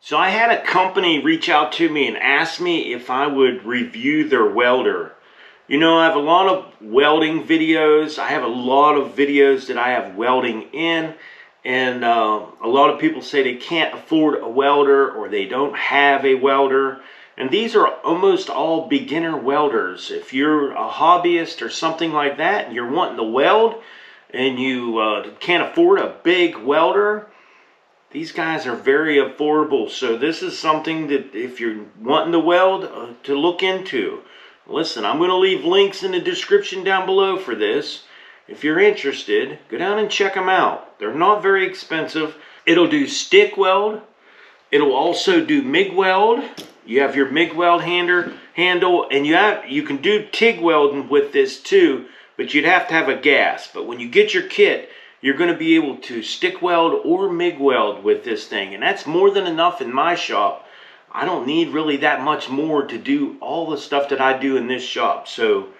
So I had a company reach out to me and ask me if I would review their welder. You know, I have a lot of welding videos. I have a lot of videos that I have welding in. And a lot of people say they can't afford a welder or they don't have a welder. And these are almost all beginner welders. If you're a hobbyist or something like that and you're wanting to weld and you can't afford a big welder, these guys are very affordable. So this is something that if you're wanting to weld, to look into. Listen, I'm going to leave links in the description down below for this. If you're interested, go down and check them out. They're not very expensive. It'll do stick weld. It'll also do MIG weld. You have your MIG weld handle, and you can do TIG welding with this too, but you'd have to have a gas. But when you get your kit, you're going to be able to stick weld or MIG weld with this thing, and that's more than enough in my shop. I don't need really that much more to do all the stuff that I do in this shop. So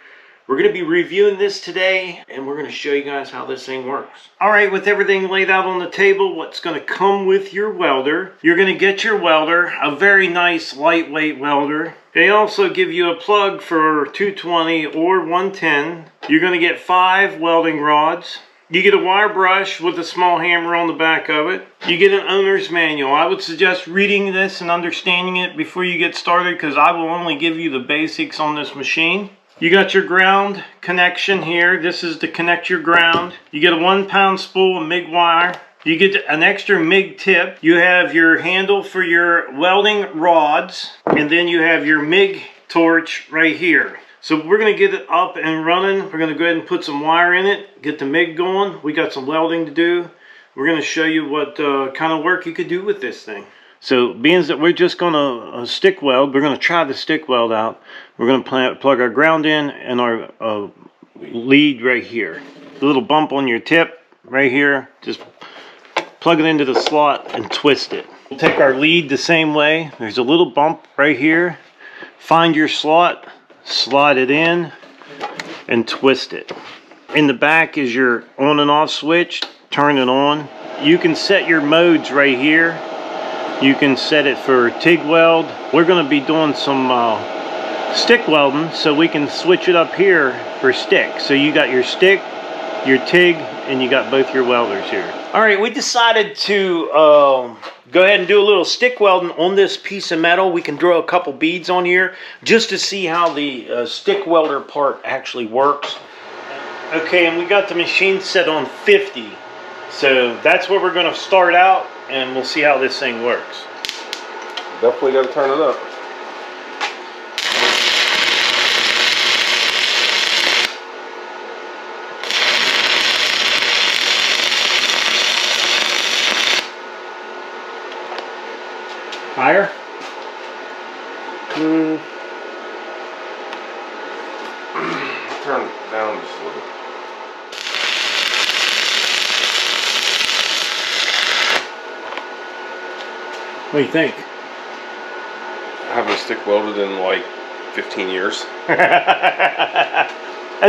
we're going to be reviewing this today, and we're going to show you guys how this thing works. All right, with everything laid out on the table, what's going to come with your welder? You're going to get your welder, a very nice lightweight welder. They also give you a plug for 220 or 110. You're going to get 5 welding rods. You get a wire brush with a small hammer on the back of it. You get an owner's manual. I would suggest reading this and understanding it before you get started, because I will only give you the basics on this machine. You got your ground connection here. This is to connect your ground. You get a 1-pound spool of MIG wire. You get an extra MIG tip. You have your handle for your welding rods. And then you have your MIG torch right here. So we're going to get it up and running. We're going to go ahead and put some wire in it, get the MIG going. We got some welding to do. We're going to show you what kind of work you could do with this thing. So being that we're just going to stick weld, we're going to try the stick weld out. We're going to plug our ground in and our lead right here. The little bump on your tip right here, just plug it into the slot and twist it. We'll take our lead the same way. There's a little bump right here. Find your slot, slide it in, and twist it. In the back is your on and off switch. Turn it on. You can set your modes right here. You can set it for TIG weld. We're going to be doing some stick welding, so we can switch it up here for stick. So you got your stick, your TIG, and you got both your welders here. All right, we decided to go ahead and do a little stick welding on this piece of metal. We can draw a couple beads on here just to see how the stick welder part actually works. Okay, and we got the machine set on 50. So that's where we're going to start out, and we'll see how this thing works. Definitely got to turn it up. Higher? Turn it down just a little. What do you think? I haven't stick welded in like 15 years. It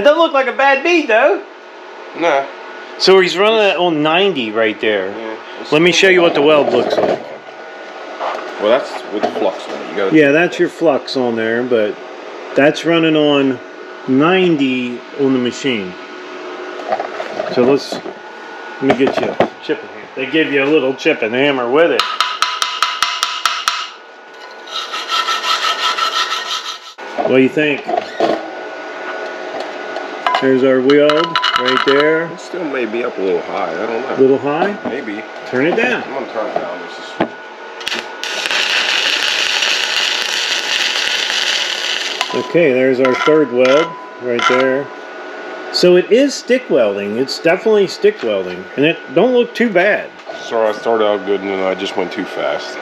doesn't look like a bad bead though. Nah. So he's running it on 90 right there. Yeah, let me show you what the weld looks like. Well, that's with the flux on it. You gotta that's your flux on there, but that's running on 90 on the machine. So let me get you a chip and hammer. They give you a little chip and hammer with it. What do you think? There's our weld right there. It still may be up a little high. I don't know. A little high? Maybe. Turn it down. I'm gonna turn it down. Okay, there's our third weld right there. So it is stick welding. It's definitely stick welding, and it don't look too bad. So I started out good, and then I just went too fast.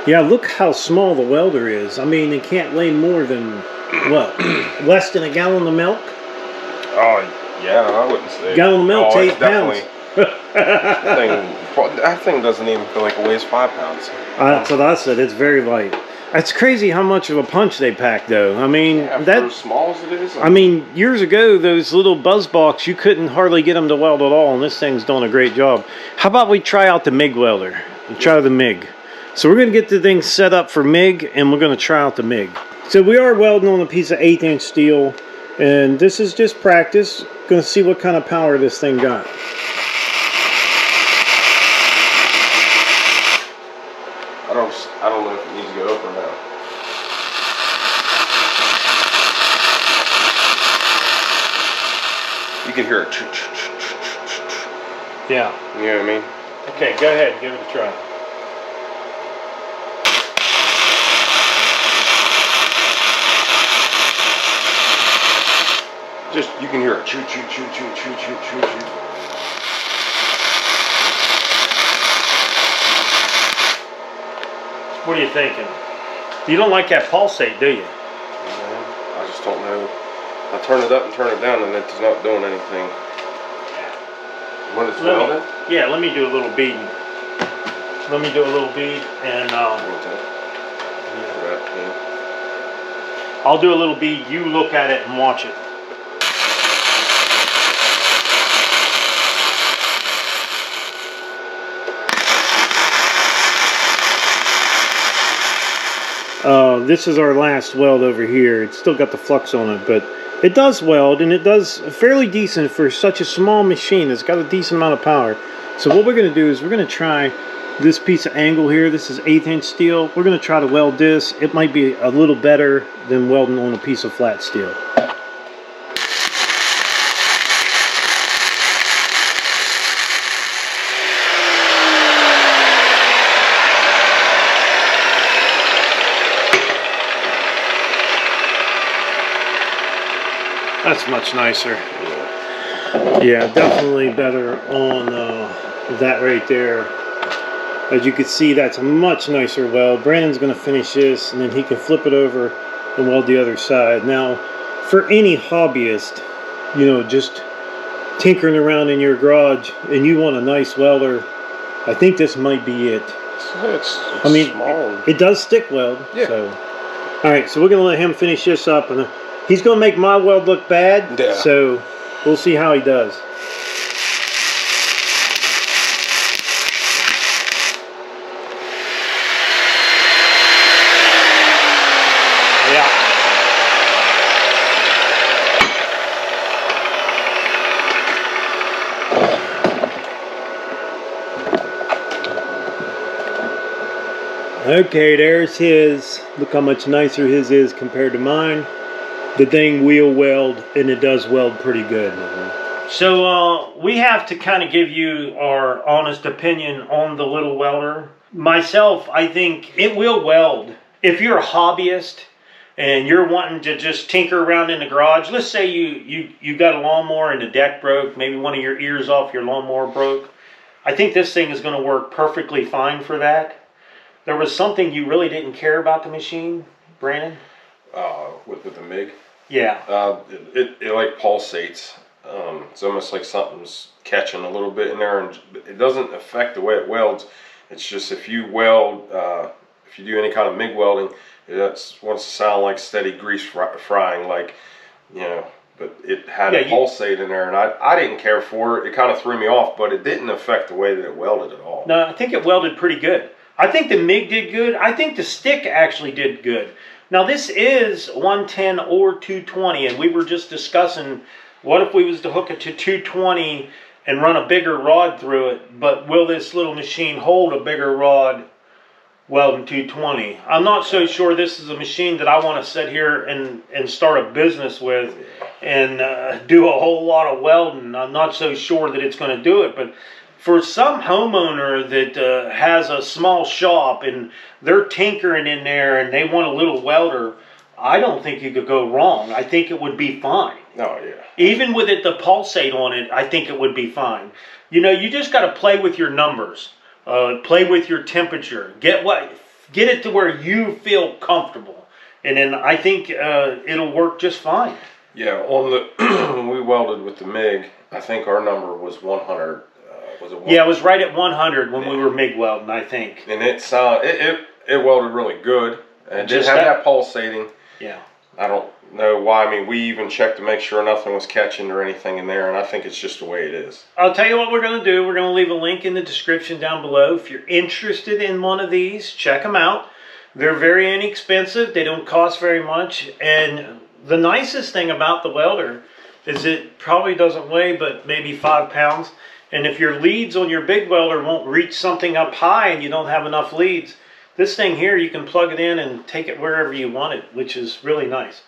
Yeah, look how small the welder is. I mean, it can't weigh more than, what, less than a gallon of milk? Oh, yeah, I wouldn't say. Gallon of milk's 8 pounds. That thing doesn't even feel like it weighs 5 pounds. That's what I said. It's very light. It's crazy how much of a punch they pack, though. I mean, yeah, for as small as it is. I mean, years ago, those little buzz box, you couldn't hardly get them to weld at all, and this thing's doing a great job. How about we try out the MIG welder? Try the MIG. So we're going to get the thing set up for MIG, and we're going to try out the MIG. So we are welding on a piece of 1/8" steel, and this is just practice. Going to see what kind of power this thing got. I don't know if it needs to go up or down. You can hear it. Yeah. You know what I mean? Okay, go ahead, give it a try. Just, you can hear it. Choo, choo, choo, choo, choo, choo, choo, choo. What are you thinking? You don't like that pulsate, do you? I just don't know. I turn it up and turn it down, and it's not doing anything. When it's welded? Yeah, let me do a little beading. Let me do a little bead, and I'll do a little bead. You look at it and watch it. This is our last weld over here. It's still got the flux on it, but it does weld, and it does fairly decent for such a small machine. It's got a decent amount of power. So what we're going to do is we're going to try this piece of angle here. This is 1/8" steel. We're going to try to weld this. It might be a little better than welding on a piece of flat steel. That's much nicer. Yeah, definitely better on that right there. As you can see, that's a much nicer weld. Brandon's going to finish this, and then he can flip it over and weld the other side. Now, for any hobbyist, you know, just tinkering around in your garage, and you want a nice welder, I think this might be it. I mean, small. It does stick weld. Yeah. So, all right, so we're going to let him finish this up, and he's going to make my weld look bad. Yeah. So we'll see how he does. Okay, there's his. Look how much nicer his is compared to mine. The thing will weld, and it does weld pretty good. So we have to kind of give you our honest opinion on the little welder. Myself, I think it will weld. If you're a hobbyist and you're wanting to just tinker around in the garage, let's say you got a lawnmower and the deck broke, maybe one of your ears off your lawnmower broke. I think this thing is going to work perfectly fine for that. There was something you really didn't care about the machine, Brandon? With the MIG? Yeah. It like pulsates. It's almost like something's catching a little bit in there, and it doesn't affect the way it welds. It's just if you weld, if you do any kind of MIG welding, it wants to sound like steady grease frying, like, you know. But it had a pulsate in there, and I didn't care for it. It kind of threw me off, but it didn't affect the way that it welded at all. No, I think it welded pretty good. I think the MIG did good. I think the stick actually did good. Now this is 110 or 220, and we were just discussing what if we was to hook it to 220 and run a bigger rod through it, but will this little machine hold a bigger rod welding 220? I'm not so sure this is a machine that I want to sit here and start a business with and do a whole lot of welding. I'm not so sure that it's going to do it, but for some homeowner that has a small shop and they're tinkering in there and they want a little welder, I don't think you could go wrong. I think it would be fine. Oh, yeah. Even with the pulsate on it, I think it would be fine. You know, you just got to play with your numbers. Play with your temperature. Get it to where you feel comfortable. And then I think it'll work just fine. Yeah, on the when we welded with the MIG, I think our number was 100. Yeah, it was right at 100 when we were MIG welding, I think. And it welded really good. And it did have that pulsating. Yeah. I don't know why. I mean, we even checked to make sure nothing was catching or anything in there, and I think it's just the way it is. I'll tell you what we're going to do. We're going to leave a link in the description down below. If you're interested in one of these, check them out. They're very inexpensive. They don't cost very much. And the nicest thing about the welder is it probably doesn't weigh but maybe 5 pounds. And if your leads on your big welder won't reach something up high and you don't have enough leads, this thing here, you can plug it in and take it wherever you want it, which is really nice.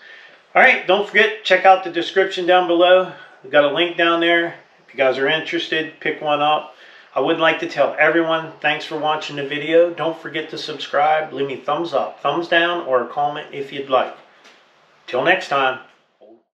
All right, don't forget, check out the description down below. We've got a link down there. If you guys are interested, pick one up. I would like to tell everyone, thanks for watching the video. Don't forget to subscribe. Leave me thumbs up, thumbs down, or a comment if you'd like. Till next time.